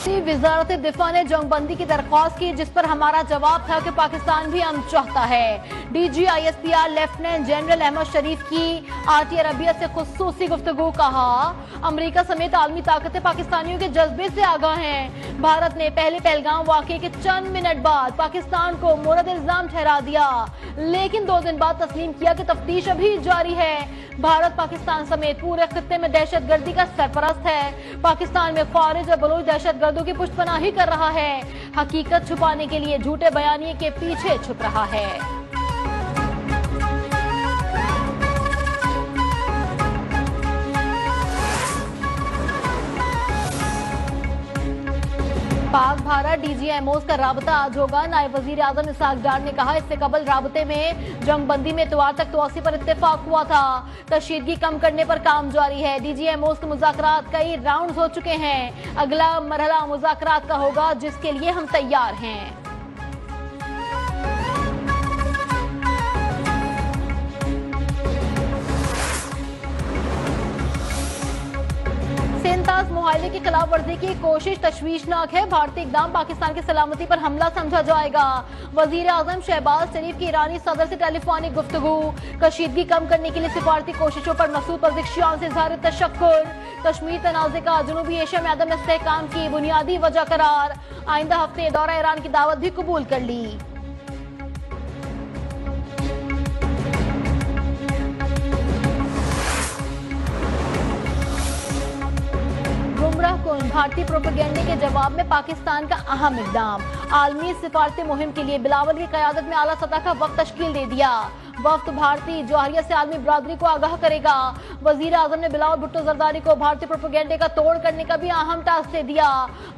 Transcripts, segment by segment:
वजारत दिफा ने जंगबंदी की दरख्वास्त की, जिस पर हमारा जवाब था कि पाकिस्तान भी अमन चाहता है। DGISPR लेफ्टिनेंट जनरल अहमद शरीफ की RT अरबिया से खुसूसी गुफ्तगू। कहा, अमेरिका समेत आलमी ताकतें पाकिस्तानियों के जज्बे से आगाह हैं। भारत ने पहले पहलगाम वाक़े के चंद मिनट बाद पाकिस्तान को मोरद इल्जाम ठहरा दिया, लेकिन 2 दिन बाद तस्लीम किया कि तफ्तीश अभी जारी है। भारत पाकिस्तान समेत पूरे खित्ते में दहशतगर्दी का सरपरस्त है। पाकिस्तान में खारिज और बलूच दहशतगर्दों की पुष्टपनाही कर रहा है। हकीकत छुपाने के लिए झूठे बयानिए के पीछे छुप रहा है। पाक भारत DGMOs का राबता आज होगा। नायब वजीर आजम इसहाक डार ने कहा, इससे कबल राबते में जंगबंदी में इतवार तक तोसी पर इत्तेफाक हुआ था। कशीदगी कम करने पर काम जारी है। DGMOs के मुज़ाकरात कई राउंड हो चुके हैं। अगला मरहला मुज़ाकरात का होगा, जिसके लिए हम तैयार हैं। सेंताज मुआहदे की खिलाफ वर्जी की कोशिश तशवीशनाक है। भारतीय इकदाम पाकिस्तान की सलामती पर हमला समझा जाएगा। वजीर आजम शहबाज शरीफ की ईरानी सदर से टेलीफोनिक गुफ्तगू। कशीदगी कम करने के लिए सिफारती कोशिशों पर मसूद पज़ेशियान से इज़हार तशक्कुर। कश्मीर तनाज़े का जनूबी एशिया में अदम इस्तेहकाम की बुनियादी वजह करार। आइंदा हफ्ते दौरा ईरान की दावत भी कबूल कर ली। भारतीय प्रोपेगेंडे के जवाब में पाकिस्तान का अहम इकदाम। आलमी सिफारती मुहिम के लिए बिलावल की क़यादत में आला सतह का वक्त तश्कील दे दिया। वफ्द भारतीय जौहरिया से आलमी बरादरी को आगाह करेगा। वजीर आजम ने बिलावल भुट्टो जरदारी को भारतीय प्रोपेगेंडे का तोड़ करने का भी अहम टास्क दे दिया।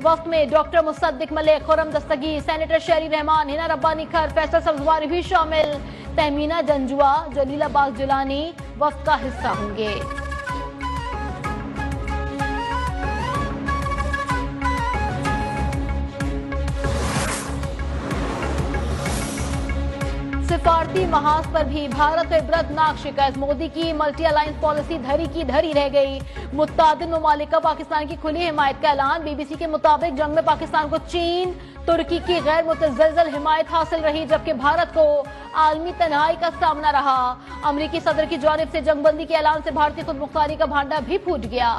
वफ्द में डॉक्टर मुसद्दिक मलिक, खुर्रम दस्तगीर, सेनेटर शहरी रहमान, हिना रब्बानी खर, फैसल सब्जवारी भी शामिल। तहमीना जंजुआ, जलील अब्बास जिलानी वफ्द का हिस्सा होंगे। सिफारती महाज पर भी भारत इबरतनाक शिकस्त। मोदी की मल्टी अलायंस पॉलिसी धरी की धरी रह गई। मुत्तादिद ममालिक का पाकिस्तान की खुली हिमायत का ऐलान। BBC के मुताबिक जंग में पाकिस्तान को चीन, तुर्की की गैर मुतज़लज़ल हिमायत हासिल रही, जबकि भारत को आलमी तन्हाई का सामना रहा। अमरीकी सदर की जानिब से जंगबंदी के ऐलान से भारतीय खुदमुख्तारी का भांडा भी फूट गया।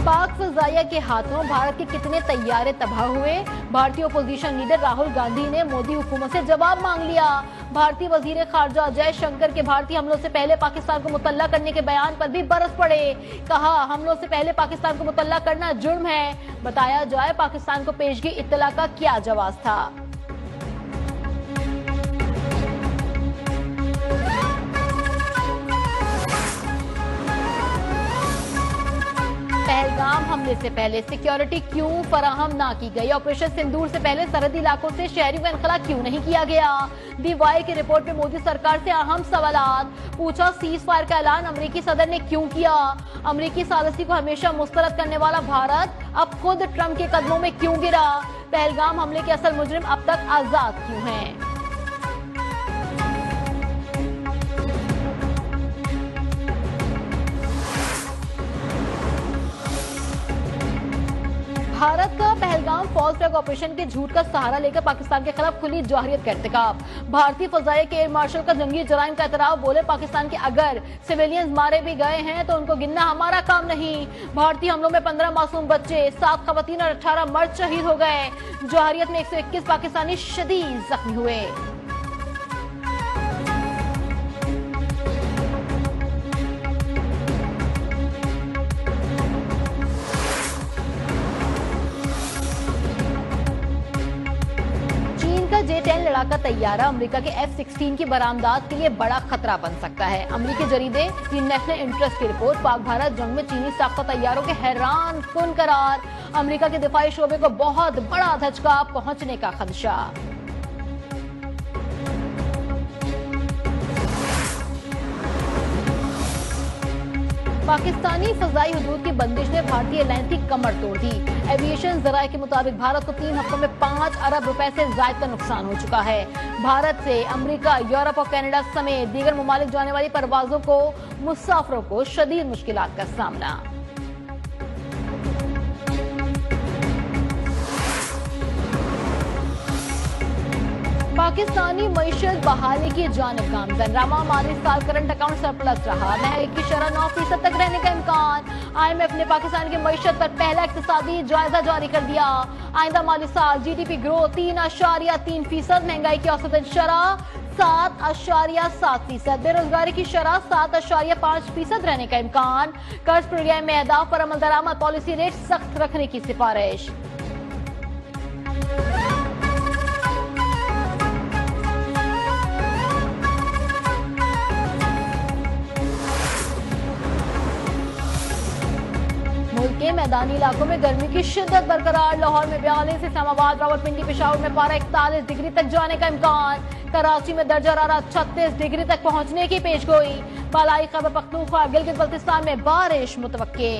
पाक फजाइया के हाथों भारत के कितने तैयारे तबाह हुए। भारतीय ओपोजिशन लीडर राहुल गांधी ने मोदी हुकूमत से जवाब मांग लिया। भारतीय वजीर खारजा जयशंकर के भारतीय हमलों से पहले पाकिस्तान को मुतल्ला करने के बयान पर भी बरस पड़े। कहा, हमलों से पहले पाकिस्तान को मुतल्ला करना जुर्म है। बताया जाए पाकिस्तान को पेशगी इत्तला का क्या जवाब था। पहलगाम हमले से पहले सिक्योरिटी क्यों फराहम ना की गई। ऑपरेशन सिंदूर से पहले सरहदी इलाकों से शहरियों का इनखला क्यों नहीं किया गया। DY की रिपोर्ट में मोदी सरकार से अहम सवालात। पूछा, सीज फायर का ऐलान अमेरिकी सदर ने क्यों किया। अमेरिकी सालिसी को हमेशा मुस्तरद करने वाला भारत अब खुद ट्रंप के कदमों में क्यों गिरा। पहलगाम हमले के असल मुजरिम अब तक आजाद क्यों हैं। भारत का पहलगाम फॉल्स फ्लैग ऑपरेशन के झूठ का सहारा लेकर पाकिस्तान के खिलाफ खुली जौहरियत का इर्तिकाब। भारतीय फजाइया के एयर मार्शल का जंगी जराइम का एतराफ। बोले, पाकिस्तान के अगर सिविलियंस मारे भी गए हैं तो उनको गिनना हमारा काम नहीं। भारतीय हमलों में 15 मासूम बच्चे, 7 खवातीन और 18 मर्द शहीद हो गए। जौहरियत में 121 पाकिस्तानी शदीद जख्मी हुए। J-10 लड़ाका तैयारा अमेरिका के F-16 की बरामदात के लिए बड़ा खतरा बन सकता है। अमेरिकी जरीदे दी नेशनल इंटरेस्ट की रिपोर्ट। पाक भारत जंग में चीनी साख्ता तैयारों के हैरान कुन करार। अमेरिका के दिफाई शोबे को बहुत बड़ा धचका पहुंचने का खदशा। पाकिस्तानी फजाई हदूद की बंदिश ने भारतीय एयरलाइन की कमर तोड़ दी। एविएशन जराये के मुताबिक भारत को 3 हफ्तों में 5 अरब रुपए से ज्यादा का नुकसान हो चुका है। भारत से अमेरिका, यूरोप और कनाडा समेत दीगर ममालिक जाने वाली परवाजों को मुसाफिरों को शदीद मुश्किलात का सामना। पाकिस्तानी मईशत बहाली की जानिब गामजन। रवा माली साल करंट अकाउंट सरप्लस रहा। महंगाई की शरह 9% तक रहने का इम्कान। IMF ने पाकिस्तान की मईशत पर पहला इक्तिसादी जायजा जारी कर दिया। आइंदा माली साल GDP ग्रोथ 3.3%। महंगाई की औसतन शरह 7.7%। बेरोजगारी की शरह 7.5% रहने का इम्कान। कर्ज प्रोग्राम में अहदाफ पर अमल दरामद पॉलिसी रेट सख्त रखने की सिफारिश। मुल्क के मैदानी इलाकों में गर्मी की शिद्दत बरकरार। लाहौर में 42, इस्लामाबाद, रावलपिंडी, पेशावर में पारा 41 डिग्री तक जाने का इम्कान। कराची में दर्जा हरारत 36 डिग्री तक पहुंचने की पेशगोई। बालाई खैबर पख्तूनख्वा, गिलगित बल्तिस्तान में बारिश मुतवक्के।